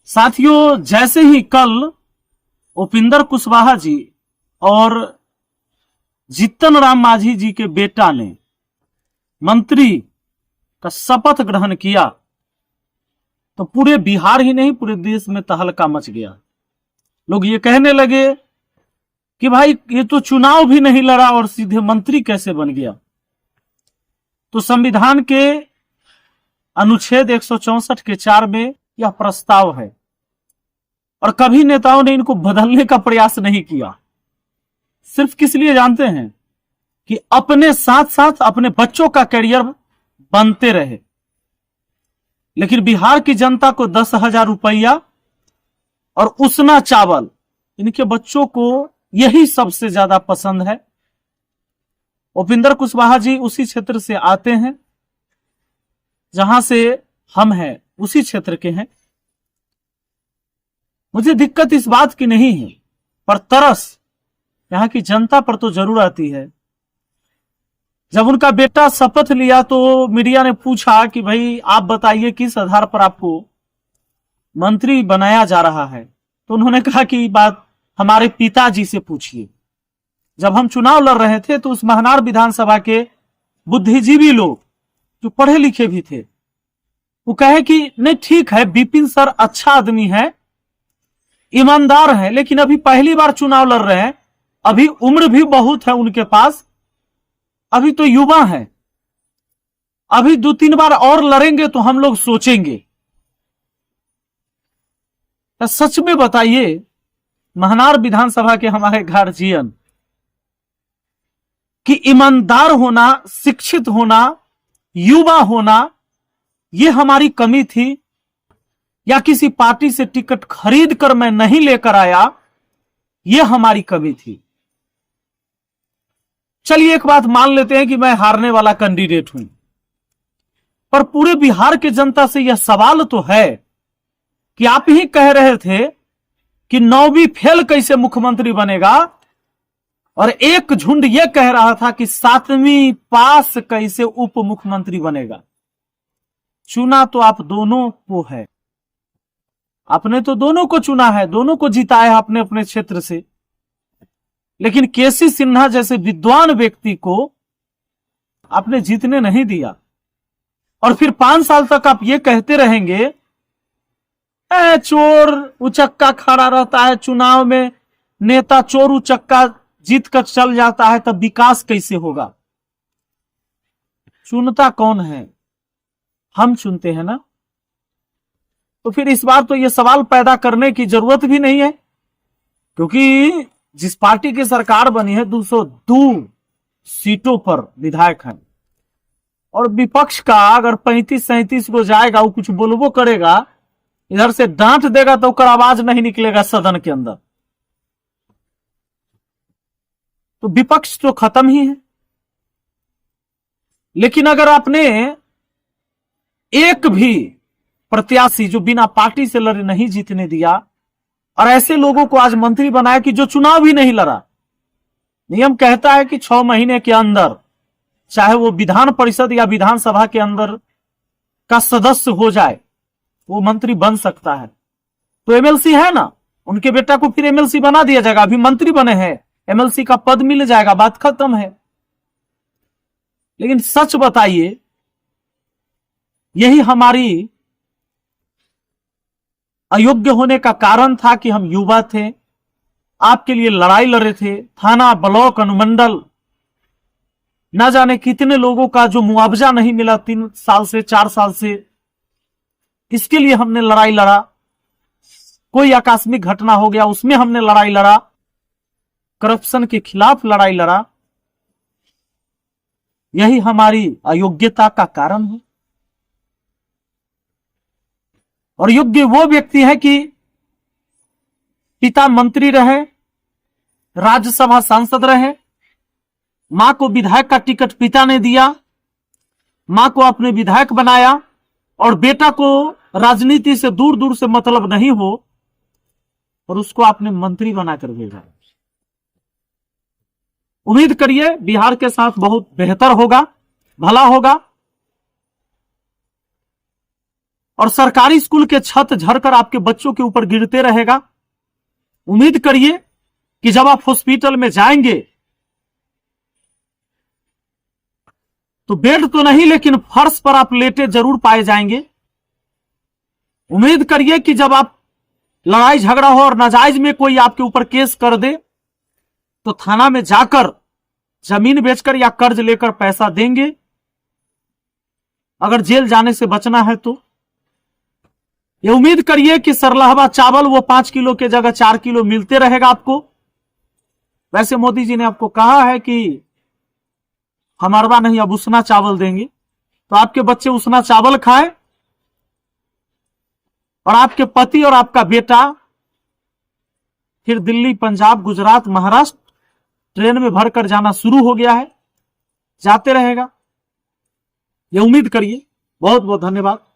साथियों, जैसे ही कल उपिंदर कुशवाहा जी और जीतन राम मांझी जी के बेटा ने मंत्री का शपथ ग्रहण किया तो पूरे बिहार ही नहीं पूरे देश में तहलका मच गया। लोग ये कहने लगे कि भाई ये तो चुनाव भी नहीं लड़ा और सीधे मंत्री कैसे बन गया। तो संविधान के अनुच्छेद 164 के 4 में यह प्रस्ताव है और कभी नेताओं ने इनको बदलने का प्रयास नहीं किया। सिर्फ किस लिए जानते हैं कि अपने साथ साथ अपने बच्चों का करियर बनते रहे। लेकिन बिहार की जनता को 10,000 रुपया और उसना चावल, इनके बच्चों को यही सबसे ज्यादा पसंद है। उपिंदर कुशवाहा जी उसी क्षेत्र से आते हैं जहां से हम हैं, उसी क्षेत्र के हैं। मुझे दिक्कत इस बात की नहीं है, पर तरस यहां की जनता पर तो जरूर आती है। जब उनका बेटा शपथ लिया तो मीडिया ने पूछा कि भाई आप बताइए किस आधार पर आपको मंत्री बनाया जा रहा है। तो उन्होंने कहा कि बात हमारे पिताजी से पूछिए। जब हम चुनाव लड़ रहे थे तो उस महनार विधानसभा के बुद्धिजीवी लोग जो पढ़े लिखे भी थे वो कहे कि नहीं ठीक है, विपिन सर अच्छा आदमी है, ईमानदार है, लेकिन अभी पहली बार चुनाव लड़ रहे हैं, अभी उम्र भी बहुत है उनके पास, अभी तो युवा है, अभी 2-3 बार और लड़ेंगे तो हम लोग सोचेंगे। तो सच में बताइए, महनार विधानसभा के हमारे गार्जियन कि ईमानदार होना, शिक्षित होना, युवा होना, यह हमारी कमी थी या किसी पार्टी से टिकट खरीद कर मैं नहीं लेकर आया, यह हमारी कमी थी। चलिए एक बात मान लेते हैं कि मैं हारने वाला कैंडिडेट हूं, पर पूरे बिहार के जनता से यह सवाल तो है कि आप ही कह रहे थे कि 9वीं फेल कैसे मुख्यमंत्री बनेगा और एक झुंड यह कह रहा था कि 7वीं पास कैसे उप मुख्यमंत्री बनेगा। चुना तो आप दोनों को है, आपने तो दोनों को चुना है, दोनों को जिताया अपने अपने क्षेत्र से। लेकिन केसी सिन्हा जैसे विद्वान व्यक्ति को आपने जीतने नहीं दिया और फिर 5 साल तक आप ये कहते रहेंगे चोर उचक्का खड़ा रहता है चुनाव में, नेता चोर उचक्का जीत कर चल जाता है, तब विकास कैसे होगा। चुनता कौन है? हम चुनते हैं ना। तो फिर इस बार तो यह सवाल पैदा करने की जरूरत भी नहीं है, क्योंकि जिस पार्टी की सरकार बनी है 202 सीटों पर विधायक है और विपक्ष का अगर 35-37 को जाएगा, वो कुछ बोलबो करेगा, इधर से डांट देगा तो उसका आवाज नहीं निकलेगा सदन के अंदर, तो विपक्ष तो खत्म ही है। लेकिन अगर आपने एक भी प्रत्याशी जो बिना पार्टी से लड़े नहीं जीतने दिया और ऐसे लोगों को आज मंत्री बनाया कि जो चुनाव भी नहीं लड़ा। नियम कहता है कि 6 महीने के अंदर चाहे वो विधान परिषद या विधानसभा के अंदर का सदस्य हो जाए, वो मंत्री बन सकता है। तो एमएलसी है ना, उनके बेटा को फिर एमएलसी बना दिया जाएगा, अभी मंत्री बने हैं, एमएलसी का पद मिल जाएगा, बात खत्म है। लेकिन सच बताइए, यही हमारी अयोग्य होने का कारण था कि हम युवा थे, आपके लिए लड़ाई लड़ रहे थे, थाना, ब्लॉक, अनुमंडल, ना जाने कितने लोगों का जो मुआवजा नहीं मिला 3 साल से 4 साल से, इसके लिए हमने लड़ाई लड़ा। कोई आकस्मिक घटना हो गया उसमें हमने लड़ाई लड़ा, करप्शन के खिलाफ लड़ाई लड़ा। यही हमारी अयोग्यता का कारण है। और योग्य वो व्यक्ति है कि पिता मंत्री रहे, राज्यसभा सांसद रहे, मां को विधायक का टिकट पिता ने दिया, मां को अपने विधायक बनाया और बेटा को राजनीति से दूर दूर से मतलब नहीं हो और उसको आपने मंत्री बनाकर भेजा। उम्मीद करिए बिहार के साथ बहुत बेहतर होगा, भला होगा। और सरकारी स्कूल के छत झड़कर आपके बच्चों के ऊपर गिरते रहेगा। उम्मीद करिए कि जब आप हॉस्पिटल में जाएंगे तो बेड तो नहीं लेकिन फर्श पर आप लेटे जरूर पाए जाएंगे। उम्मीद करिए कि जब आप लड़ाई झगड़ा हो और नाजायज में कोई आपके ऊपर केस कर दे तो थाना में जाकर जमीन बेचकर या कर्ज लेकर पैसा देंगे। अगर जेल जाने से बचना है तो ये उम्मीद करिए कि सरलहवा चावल वो 5 किलो के जगह 4 किलो मिलते रहेगा आपको। वैसे मोदी जी ने आपको कहा है कि हम अरबा नहीं अब उसना चावल देंगे, तो आपके बच्चे उसना चावल खाए और आपके पति और आपका बेटा फिर दिल्ली, पंजाब, गुजरात, महाराष्ट्र ट्रेन में भरकर जाना शुरू हो गया है, जाते रहेगा। ये उम्मीद करिए। बहुत बहुत धन्यवाद।